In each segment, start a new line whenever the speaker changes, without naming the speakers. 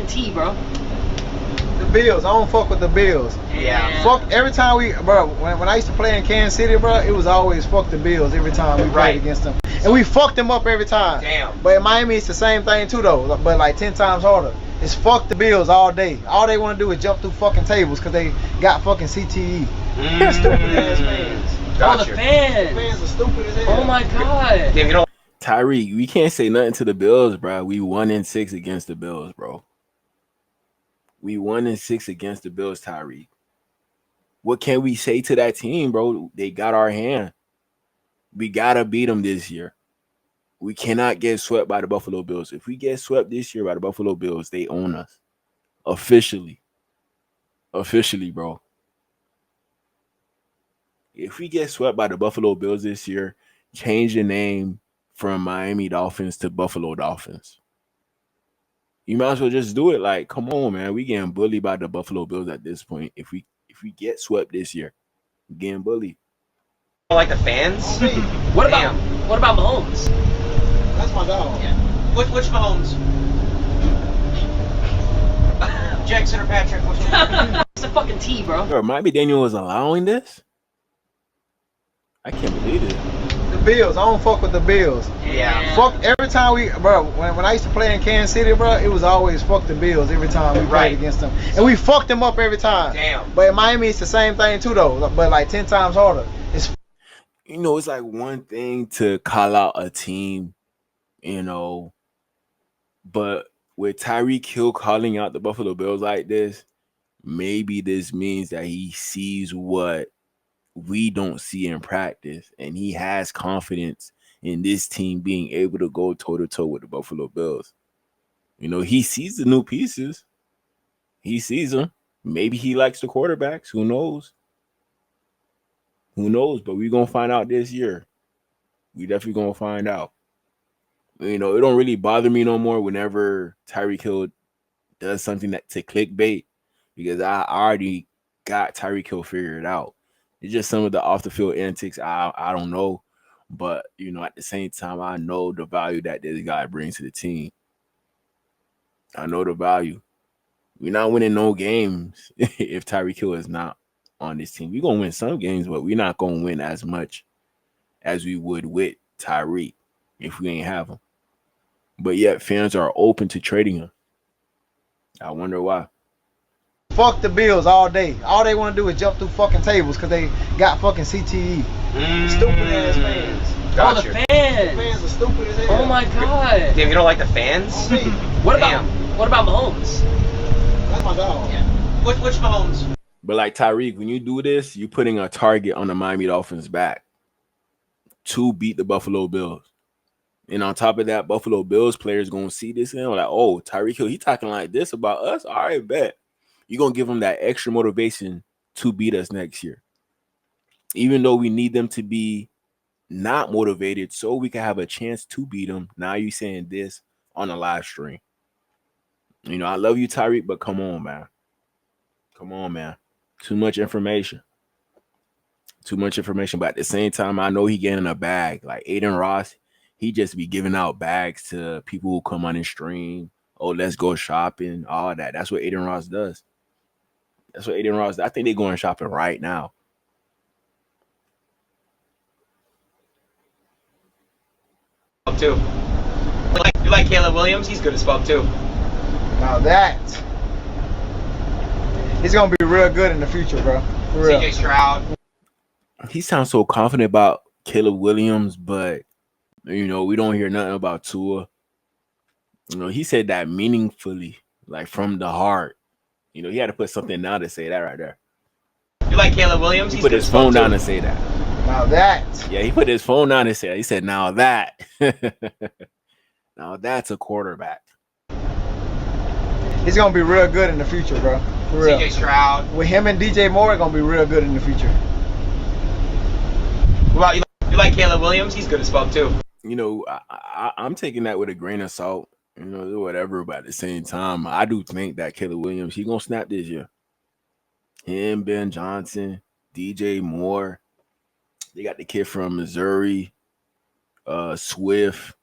fucking T, bro.
The Bills. I don't fuck with the Bills.
Yeah.
Fuck every time when I used to play in Kansas City, bro, it was always fuck the Bills every time we played against them. And we fucked them up every time.
Damn.
But in Miami, it's the same thing too, though. But like 10 times harder. It's fuck the Bills all day. All they want to do is jump through fucking tables because they got fucking CTE. They're stupid ass fans.
Gotcha. Oh, the fans.
The fans are stupid as hell.
Oh my god.
Damn, you know, Tyreek, we can't say nothing to the Bills, bro. We 1-6 against the Bills, bro. We 1-6 against the Bills, Tyreek. What can we say to that team, bro? They got our hand. We gotta beat them this year. We cannot get swept by the Buffalo Bills. If we get swept this year by the Buffalo Bills, they own us. Officially. Officially, bro. If we get swept by the Buffalo Bills this year, change the name from Miami Dolphins to Buffalo Dolphins. You might as well just do it. Like, come on, man. We getting bullied by the Buffalo Bills at this point. If we get swept this year, we're getting bullied.
Like the fans? What about Mahomes?
That's my dog.
Yeah. Which Mahomes? Jackson or Patrick? It's a fucking T, bro.
Bro, Miami Daniel was allowing this? I can't believe it.
The Bills. I don't fuck with the Bills.
Yeah.
Fuck every time when I used to play in Kansas City, bro, it was always fuck the Bills every time we played against them. And we fucked them up every time.
Damn.
But in Miami, it's the same thing too, though. But like 10 times harder. It's
like one thing to call out a team, but with Tyreek Hill calling out the Buffalo Bills like this, maybe this means that he sees what we don't see in practice, and he has confidence in this team being able to go toe-to-toe with the Buffalo Bills. He sees the new pieces. He sees them. Maybe he likes the quarterbacks. Who knows? Who knows? But we're going to find out this year. We definitely going to find out. It don't really bother me no more whenever Tyreek Hill does something to clickbait, because I already got Tyreek Hill figured out. It's just some of the off-the-field antics I don't know. But, at the same time, I know the value that this guy brings to the team. I know the value. We're not winning no games if Tyreek Hill is not on this team. We're going to win some games, but we're not going to win as much as we would with Tyreek if we ain't have him. But yet fans are open to trading him. I wonder why.
fuck the Bills all day. All they want to do is jump through fucking tables because they got fucking CTE. Stupid ass fans.
Gotcha. Oh, the fans.
The fans are stupid as hell.
Oh my god.
Damn, you don't like the fans?
What about Mahomes?
That's my dog.
Yeah. Which Mahomes?
But like Tyreek, when you do this, you're putting a target on the Miami Dolphins' back to beat the Buffalo Bills. And on top of that, Buffalo Bills players going to see this and they're like, oh, Tyreek Hill, he talking like this about us? All right, bet. You're going to give them that extra motivation to beat us next year. Even though we need them to be not motivated so we can have a chance to beat them. Now you're saying this on a live stream. You know, I love you, Tyreek, but come on, man. Come on, man. Too much information. Too much information. But at the same time, I know he getting a bag. Like Adin Ross, he just be giving out bags to people who come on his stream. Oh, let's go shopping. All that. That's what Adin Ross does. That's what Adin Ross does. I think they're going shopping right now.
Too. You like Caleb Williams? He's good as fuck too.
Now that he's gonna be real good in the future, bro. For real.
CJ Stroud.
He sounds so confident about Caleb Williams, but you know, we don't hear nothing about Tua. You know, he said that meaningfully, like from the heart. You know, he had to put something down to say that right there.
You like Caleb Williams?
He put his phone down to say that.
Now that.
Yeah, he put his phone down and said, he said, now that. Now that's a quarterback.
He's gonna be real good in the future, bro. For real.
CJ Stroud.
With him and DJ Moore, gonna be real good in the future.
What about you like Caleb Williams? He's good as fuck too.
You know, I'm taking that with a grain of salt. You know, whatever. But at the same time, I do think that Caleb Williams, he gonna snap this year. Him, Ben Johnson, DJ Moore. They got the kid from Missouri, Swift.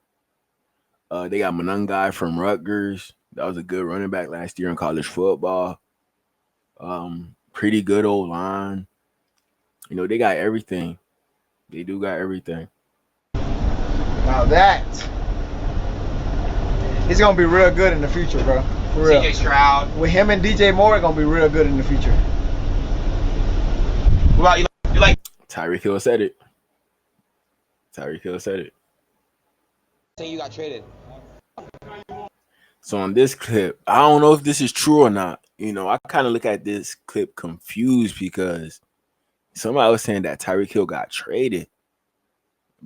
They got Monangai from Rutgers. That was a good running back last year in college football. Pretty good old line. You know, they got everything. They do got everything.
Now that he's gonna be real good in the future, bro. For real.
CJ Stroud.
With him and DJ Moore, gonna be real good in the future.
What about you like
Tyreek Hill said it. Tyreek Hill said it.
say you got traded?
So on this clip, I don't know if this is true or not. You know, I kind of look at this clip confused because somebody was saying that Tyreek Hill got traded.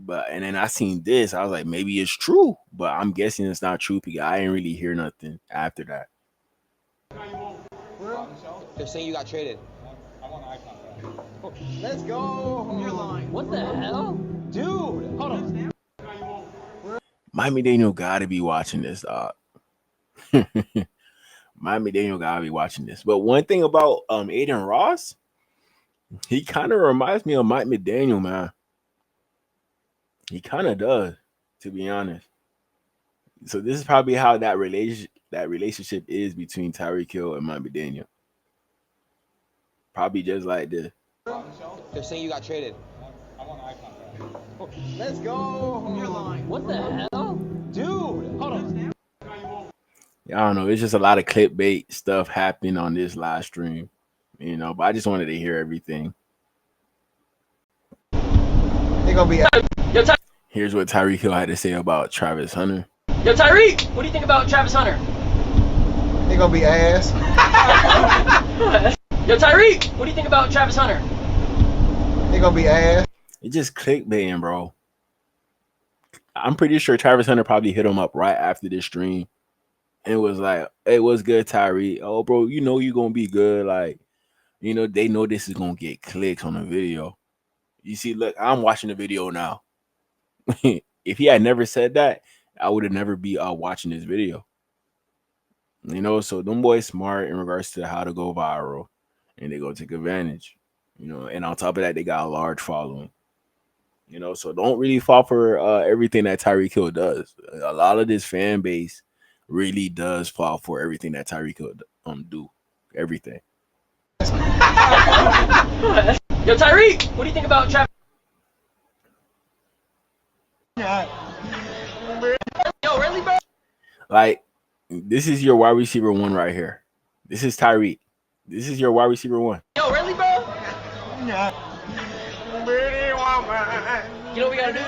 And then I seen this, I was like, maybe it's true, but I'm guessing it's not true because I didn't really hear nothing after that.
They're saying you got traded.
Let's go.
You're lying. What the hell? Dude, hold on.
Miami Daniel gotta be watching this, dog. Miami Daniel gotta be watching this. But one thing about Adin Ross, he kind of reminds me of Mike McDaniel, man. He kind of does, to be honest. So this is probably how that relationship is between Tyreek Hill and Mike McDaniel. Probably just like this.
They're saying you got traded.
Let's go.
You're lying. What the hell? Dude, hold on.
I don't know. It's just a lot of clickbait stuff happening on this live stream, you know. But I just wanted to hear everything.
They're gonna be.
Here's what Tyreek Hill had to say about Travis Hunter.
Yo, Tyreek, what do you think about Travis Hunter?
They're gonna be ass.
Yo, Tyreek, what do you think about Travis Hunter?
They're gonna be ass.
It's just clickbaiting, bro. I'm pretty sure Travis Hunter probably hit him up right after this stream. And it was like, hey, what's good, Tyreek? Oh, bro, you know you're going to be good. Like, you know, they know this is going to get clicks on the video. You see, look, I'm watching the video now. If he had never said that, I would have never be watching this video. You know, so them boys smart in regards to how to go viral. And they go take advantage. You know, and on top of that, they got a large following. You know, so don't really fall for everything that Tyreek Hill does. A lot of this fan base really does fall for everything that Tyreek Hill do. Everything.
Yo, Tyreek, what do you think about Travis? Yo, really, bro?
Like, this is your wide receiver one right here. This is Tyreek. This is your wide receiver one.
Yo, really, bro? You know what we gotta do?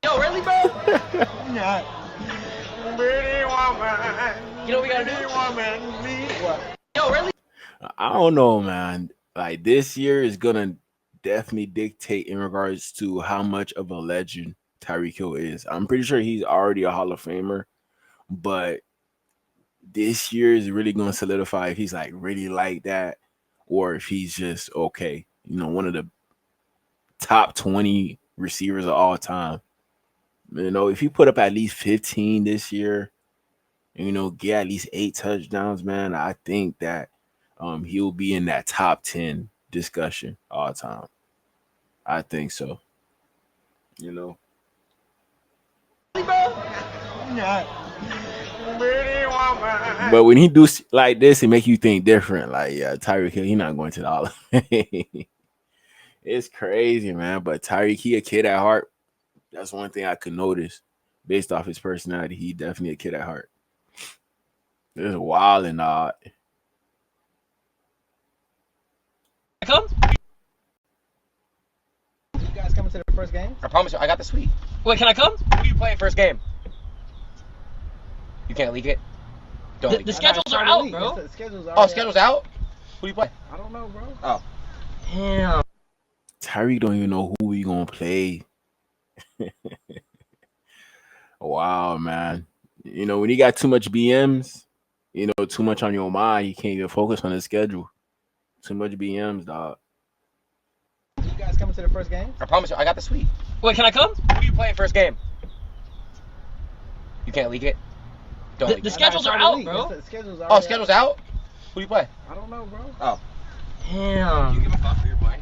Yo, really, bro? You know what we gotta do? Yo, really?
I don't know, man. Like, this year is gonna definitely dictate in regards to how much of a legend Tyreek Hill is. I'm pretty sure he's already a Hall of Famer, but this year is really gonna solidify if he's like really like that or if he's just okay. You know, one of the top 20 receivers of all time. You know, if he put up at least 15 this year, you know, get at least 8 touchdowns, man, I think that he'll be in that top 10 discussion all time. I think so. You know. But when he do like this, it make you think different. Like, yeah, Tyreek Hill, he's not going to the Hall of Fame. It's crazy, man. But Tyreek, he a kid at heart. That's one thing I could notice based off his personality. He definitely a kid at heart. It's wild and odd.
Come?
You guys coming to the first game?
I promise you, I got the suite.
Wait, can I come?
Who you playing first game? You can't leak it. Don't leak
The
it.
schedules are out, bro.
The schedule's
Oh, schedule's out? Who you play?
I don't know, bro.
Oh.
Damn.
Tyreek don't even know who we gonna play. Wow, man. You know, when you got too much BMs, you know, too much on your mind, you can't even focus on the schedule. Too much BMs, dog.
You guys coming to the first game?
I promise you, I got the suite.
Wait, can I come?
Who you playing first game? You can't leak it. Don't leak
The
it.
schedules are out, bro.
The schedule's
Oh, schedule's out? Who you play?
I don't know, bro.
Oh.
Damn.
You give a fuck who you're playing?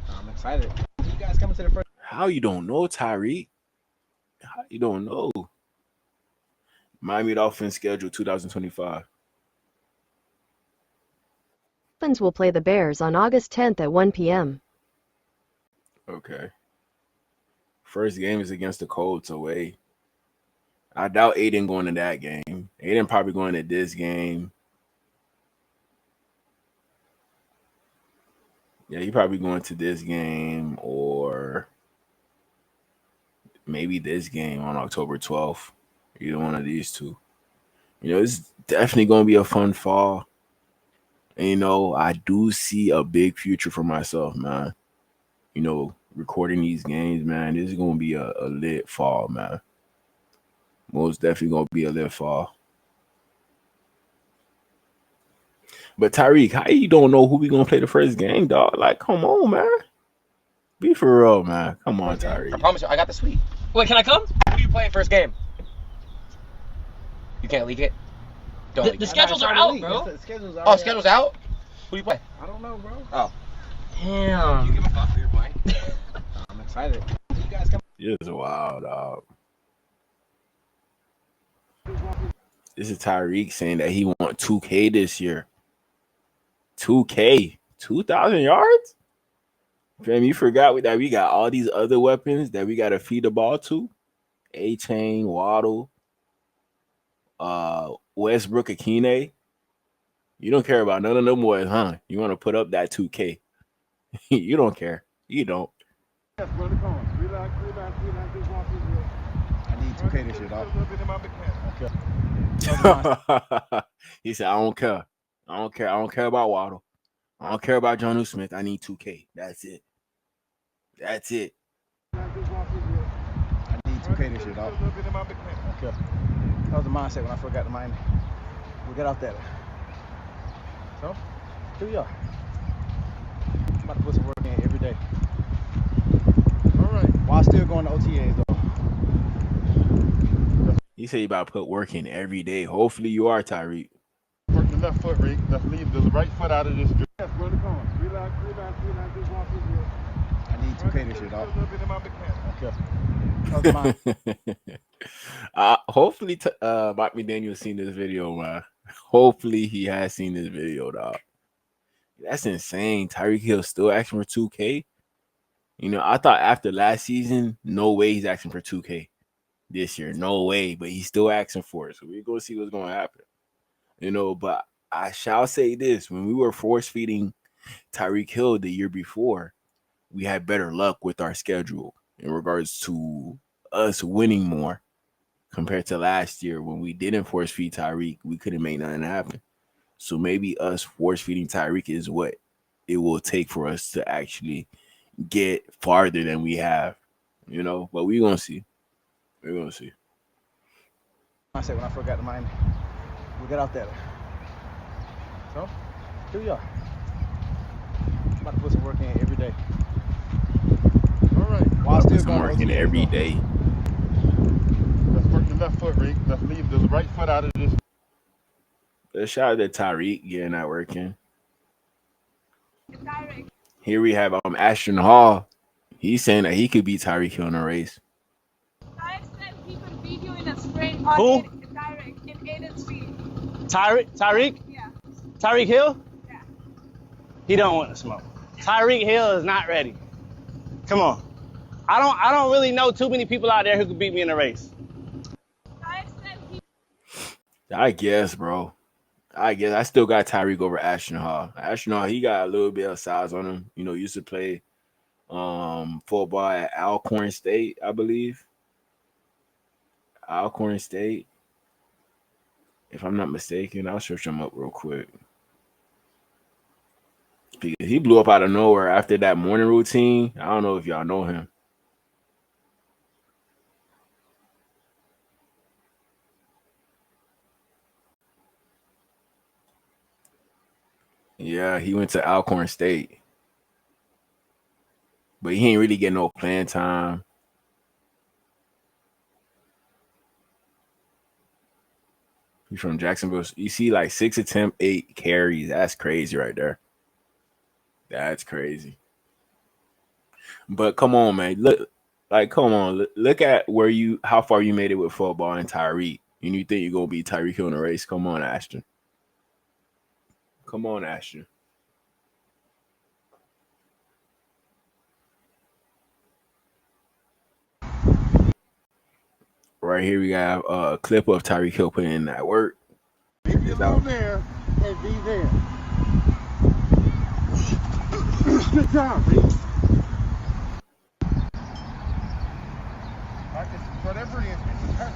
I'm excited. You guys coming to the first?
How you don't know, Tyreek? How you don't know? Miami Dolphins schedule 2025.
Dolphins will play the Bears on August 10th at 1 p.m.
Okay. First game is against the Colts away. I doubt Adin going to that game. Adin probably going to this game. Yeah, he probably going to this game or maybe this game on October 12th. Either one of these two. It's definitely going to be a fun fall. And, I do see a big future for myself, man. Recording these games, man, this is going to be a lit fall, man. Most definitely going to be a lit fall. But Tyreek, how you don't know who we going to play the first game, dog? Like, come on, man. Be for real, man. Come on, Tyreek.
I promise you, I got the suite. Wait, can I come? Who do you play first game? You can't leak it? Don't leak it.
The schedules are out, bro.
Oh, schedule's out? Who do you play?
I don't know, bro.
Oh.
Damn.
You give a fuck who you're playing?
I'm excited. You guys come.
It's wild, dog. This is Tyreek saying that he want 2K this year. 2K. 2,000 yards? Fam, you forgot that we got all these other weapons that we got to feed the ball to? A-Chain, Waddle, Westbrook, Akine. You don't care about none of them boys, huh? You want to put up that 2K. You don't care. You don't.
I need 2K this year, dog.
He said, I don't care. I don't care. I don't care about Waddle. I don't care about Jonnu Smith. I need 2K. That's it. That's it.
I need 2K this year, dog. Okay. That was the mindset when I first got to Miami. We got out there. So, here we are. I'm about to put some work in every day. All right. While still going to OTAs, though.
He said you about to put work in every day. Hopefully you are, Tyreek.
Work the left foot, Rick. Let's leave the right foot out of this.
Yes, run the corner. Relax. I need 2K this year, dog. Okay. That was mine.
Hopefully, Mike McDaniel's seen this video, man. Hopefully he has seen this video, dog. That's insane. Tyreek Hill still asking for 2K. I thought after last season, no way he's asking for 2K this year. No way. But he's still asking for it. So we're going to see what's going to happen. But I shall say this. When we were force feeding Tyreek Hill the year before, we had better luck with our schedule in regards to us winning more compared to last year when we didn't force feed Tyreek. We couldn't make nothing happen. So maybe us force feeding Tyreek is what it will take for us to actually get farther than we have, but we're going to see. We're going to see.
I said when I first got to Miami, we got out there. So, here we are. I'm about to put some work in every day.
All right.
While still
I'm working every day.
Let's work the left foot, Rick. Let's leave the right foot out of this.
Let's shout out to Tyreek getting that working. Here we have Ashton Hall. He's saying that he could beat Tyreek Hill in a race.
I said he could beat you in a sprint
Who?
on Tyreek in Adin speed.
Tyreek?
Yeah.
Tyreek Hill?
Yeah.
He don't want to smoke. Tyreek Hill is not ready. Come on. I don't really know too many people out there who could beat me in a race.
I said he.
I guess, bro. I still got Tyreek over Ashton Hall. Ashton Hall, he got a little bit of size on him. Used to play football at Alcorn State, I believe. Alcorn State. If I'm not mistaken, I'll search him up real quick. Because he blew up out of nowhere after that morning routine. I don't know if y'all know him. Yeah, he went to Alcorn State. But he ain't really getting no playing time. He's from Jacksonville. You see like 6 attempt, 8 carries. That's crazy right there. That's crazy. But come on, man. Look at how far you made it with football and Tyreek. You think you're gonna beat Tyreek Hill in a race? Come on, Ashton. Come on, Ashton. Right here we got a clip of Tyreek Hill putting in that work.
Leave you alone there and be there. Good job, Reed. Whatever it is, it's a touch.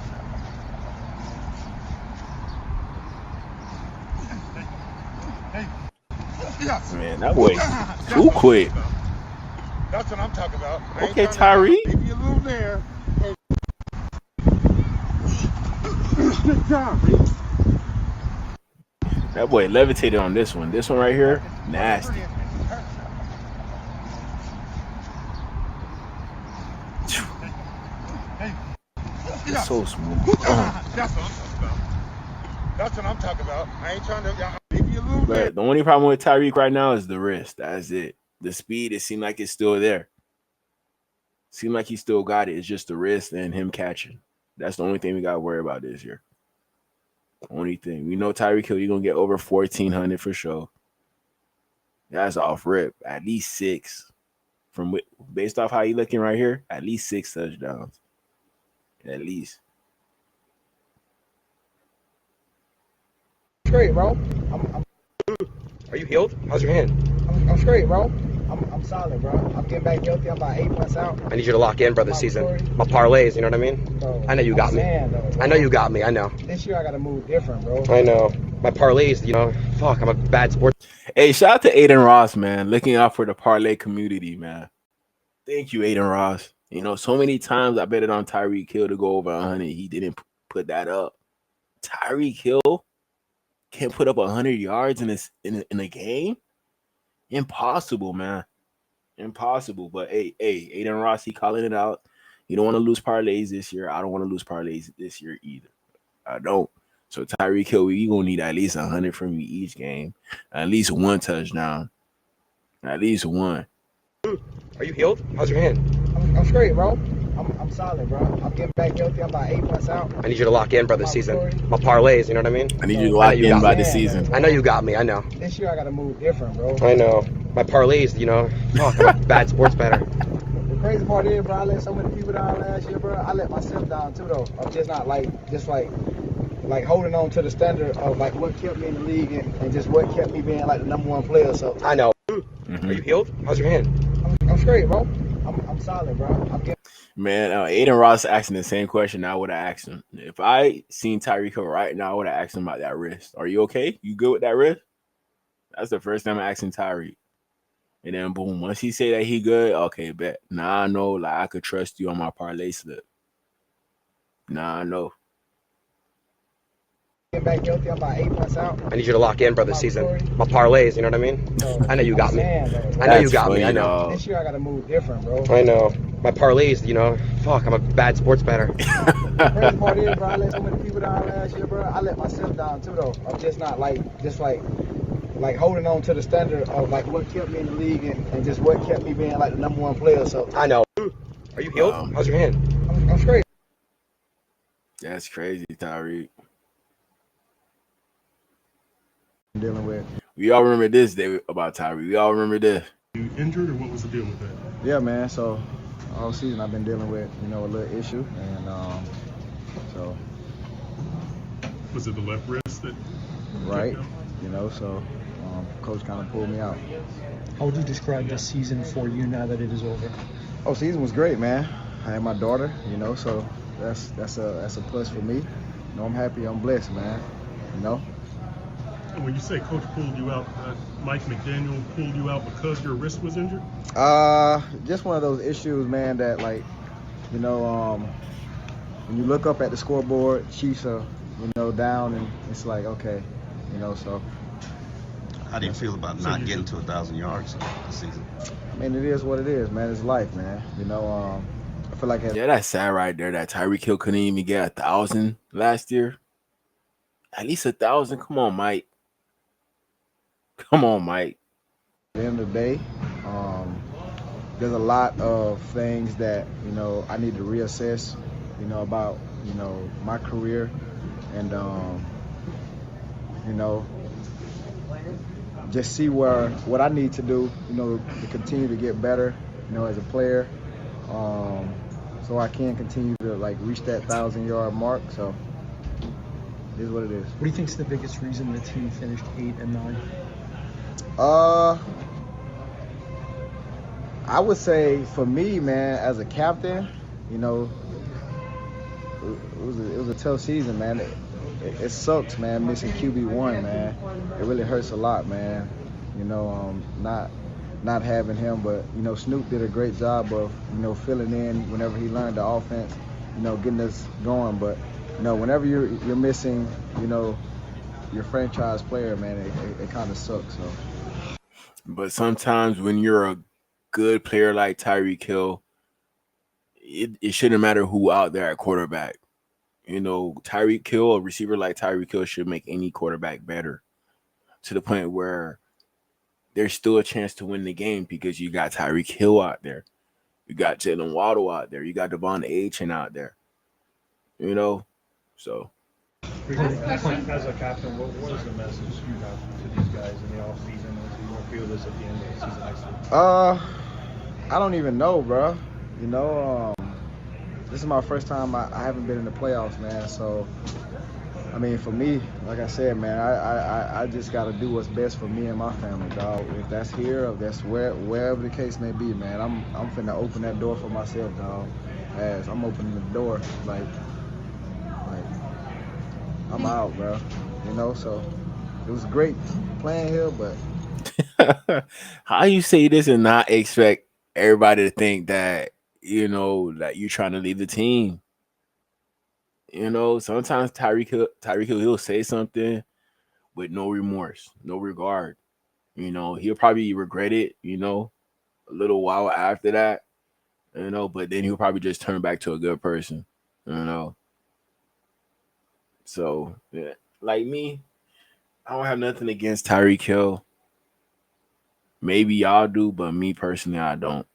Hey. Yes.
Man, that boy too quick.
That's what I'm talking about.
Okay, Tyreek.
Leave you alone there. Good job, Reed.
That boy levitated on this one. This one right here, nasty. It's so smooth.
That's what I'm talking about. That's what I'm talking about. I ain't trying to leave you alone there.
But the only problem with Tyreek right now is the wrist. That's it. The speed, it seemed like it's still there. Seemed like he still got it. It's just the wrist and him catching. That's the only thing we got to worry about this year. Only thing. We know Tyreek Hill, you're going to get over 1,400 for sure. That's off rip. At least 6. Based off how you looking right here, at least 6 touchdowns. At least.
Straight, bro.
Are you healed? How's your hand?
I'm straight, bro. I'm solid, bro. I'm getting back healthy. I'm about 8 months out.
I need you to lock in, brother, this season. My parlays, you know what I mean?
Bro,
I know you got me. I know you got me. I know.
This year I got to move different, bro.
I know. My parlays, you know, fuck, I'm a bad sports.
Hey, shout out to Adin Ross, man. Looking out for the parlay community, man. Thank you, Adin Ross. You know, so many times I bet it on Tyreek Hill to go over 100. He didn't put that up. Tyreek Hill can't put up 100 yards in a game? Impossible, man. Impossible. But hey, Adin Ross, he calling it out. You don't want to lose parlays this year. I don't want to lose parlays this year either. I don't. So Tyreek Hill, we gonna need at least 100 from you each game. At least 1 touchdown. At least 1.
Are you healed? How's your hand?
I'm straight, bro. I'm solid, bro. I'm getting back healthy. I'm about 8 months out.
I need you to lock in, brother, this season. My parlays, you know what I mean?
I need you to lock in by the season.
I know you got me. I know.
This year I got to move different, bro.
I know. My parlays, you know, fuck, I'm a bad sports better.
The crazy part is, bro, I let so many people down last year, bro. I let myself down too, though. I'm just not like holding on to the standard of like what kept me in the league and just what kept me being like the #1 player. So
I know. Are you healed? How's your hand?
I'm straight, bro. I'm solid, bro.
Man, Adin Ross asking the same question I would have asked him. If I seen Tyreek Hill right now, I would have asked him about that wrist. Are you okay? You good with that wrist? That's the first time I'm asking Tyreek. And then boom, once he say that he good, okay, bet. Now I know like I could trust you on my parlay slip. Now I know.
Get back healthy. I'm about 8 months out.
I need you to lock in, brother, this season. My parlays, you know what I mean? I know you got me. I know you got me. I know.
This year I got to move different, bro.
I know. My parlays, you know, fuck, I'm a bad sports better.
The crazy part is, bro, I let so many people down last year, bro. I let myself down too, though. I'm just not like holding on to the standard of like what kept me in the league and just what kept me being like the #1 player. So
I know. Are you healed? How's your hand?
I'm straight.
That's crazy, Tyreek.
Dealing with.
We all remember this day about Tyreek. We all remember this.
You injured, or what was the deal with that?
Yeah, man. So all season I've been dealing with, a little issue, and so.
Was it the left wrist that?
Right. So coach kind of pulled me out.
How would you describe this season for you now that it is over?
Oh, season was great, man. I had my daughter, so that's a plus for me. I'm happy. I'm blessed, man.
And when you say coach pulled you out, Mike McDaniel pulled you out because your wrist was injured?
Just one of those issues, man, that when you look up at the scoreboard, Chiefs are, down, and it's like, okay, so.
How do you feel about not getting to 1,000 yards this season?
I mean, it is what it is, man. It's life, man. I feel like
that's sad right there that Tyreek Hill couldn't even get 1,000 last year. At least 1,000. Come on, Mike. Come on, Mike.
At the end of the day, there's a lot of things that, I need to reassess, about, my career and you know, just see what I need to do, you know, to continue to get better, you know, as a player, so I can continue to like reach that 1,000-yard mark. So it is what it is.
What do you think is the biggest reason the team finished 8 and 9?
I would say for me, man, as a captain, you know, it was a tough season, man. It sucks, man, missing QB1, man. It really hurts a lot, man. You know, not having him, but you know, Snoop did a great job of, you know, filling in whenever he learned the offense, you know, getting us going. But you know, whenever you're missing, you know, your franchise player, man, it kind of sucks. So.
But sometimes when you're a good player like Tyreek Hill, it shouldn't matter who out there at quarterback. You know, Tyreek Hill, a receiver like Tyreek Hill, should make any quarterback better, to the point where there's still a chance to win the game because you got Tyreek Hill out there. You got Jalen Waddle out there. You got Devon Achane out there. You know? So.
As a captain, what is the message you have to these guys in the offseason as you won't feel this at the end of the season next week?
I don't even know, bro. You know, this is my first time I haven't been in the playoffs, man. So, I mean, for me, like I said, man, I just got to do what's best for me and my family, dog. If that's here, or if that's wherever the case may be, man, I'm finna open that door for myself, dog. As I'm opening the door, like I'm out, bro. You know, so it was great playing here, but
how you say this and not expect everybody to think that, you know, that you're trying to leave the team? You know, sometimes Tyreek Hill, he'll say something with no remorse, no regard. You know, he'll probably regret it, you know, a little while after that, you know, but then he'll probably just turn back to a good person, you know. So, yeah, like me, I don't have nothing against Tyreek Hill. Maybe y'all do, but me personally, I don't.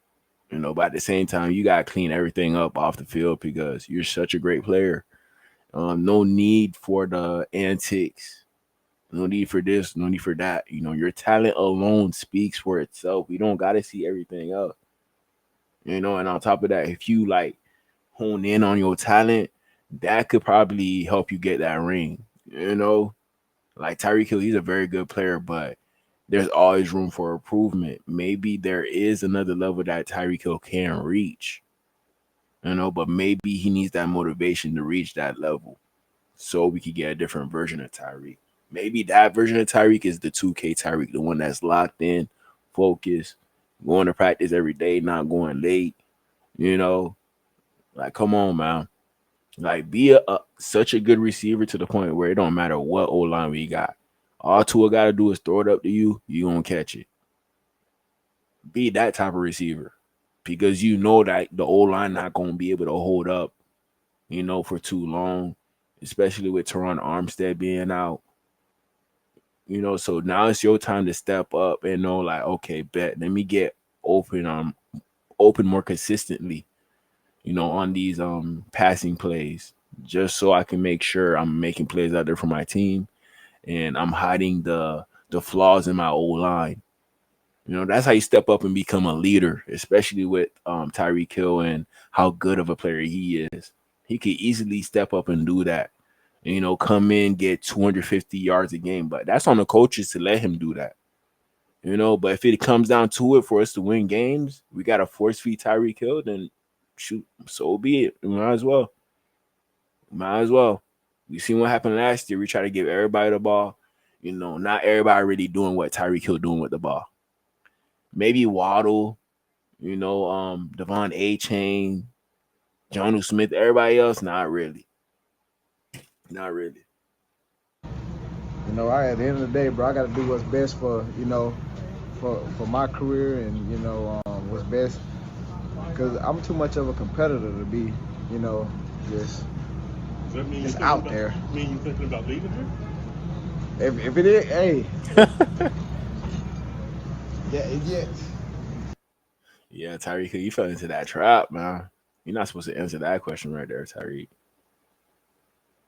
You know, but at the same time, you got to clean everything up off the field because you're such a great player. No need for the antics. No need for this. No need for that. You know, your talent alone speaks for itself. We don't got to see everything else. You know, and on top of that, if you like hone in on your talent, that could probably help you get that ring. You know, like Tyreek Hill, he's a very good player, but there's always room for improvement. Maybe there is another level that Tyreek Hill can reach. You know, but maybe he needs that motivation to reach that level so we could get a different version of Tyreek. Maybe that version of Tyreek is the 2K Tyreek, the one that's locked in, focused, going to practice every day, not going late. You know, like, come on, man. Like, be such a good receiver to the point where it don't matter what O-line we got. All Tua got to do is throw it up to you, you going to catch it. Be that type of receiver because you know that the O-line not going to be able to hold up, you know, for too long, especially with Teron Armstead being out. You know, so now it's your time to step up and know, like, okay, bet, let me get open more consistently, you know, on these passing plays, just so I can make sure I'm making plays out there for my team and I'm hiding the flaws in my old line. You know, that's how you step up and become a leader, especially with Tyreek Hill and how good of a player he is. He could easily step up and do that. You know, come in, get 250 yards a game. But that's on the coaches to let him do that. You know, but if it comes down to it for us to win games, we got to force feed Tyreek Hill, then shoot, so be it. We might as well. We seen what happened last year. We try to give everybody the ball. You know, not everybody really doing what Tyreek Hill doing with the ball. Maybe Waddle, you know, Devon Achane, Jonnu Smith, everybody else, not really. Not really.
You know, at the end of the day, bro, I got to do what's best for, you know, for my career and, you know, what's best. Because I'm too much of a competitor to be, you know, just out there.
Mean you thinking about leaving here?
If it is, hey. Yeah.
Yeah, Tyreek, you fell into that trap, man. You're not supposed to answer that question right there, Tyreek.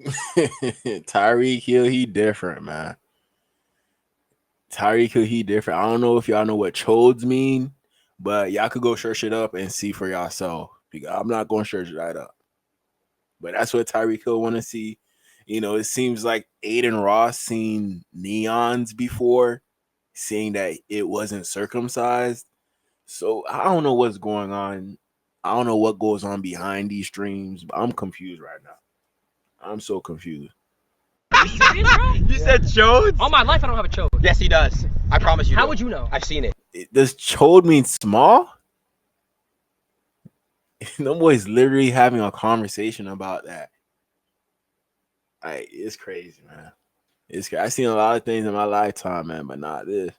Tyreek Hill, he different, man. Tyreek Hill, he different. I don't know if y'all know what chodes mean, but y'all could go search it up and see for yourself. Because I'm not going to search it right up. But that's what Tyreek Hill want to see. You know, it seems like Adin Ross seen neons before, seeing that it wasn't circumcised. So I don't know what's going on. I don't know what goes on behind these streams, but I'm confused right now. I'm so confused.
Are you serious, bro?
You said chodes?
All my life I don't have a chode.
Yes, he does. I promise you.
How
do.
would you know?
I've seen it.
Does chode mean small? No boy's literally having a conversation about that. It's crazy, man. It's crazy. I've seen a lot of things in my lifetime, man, but not this.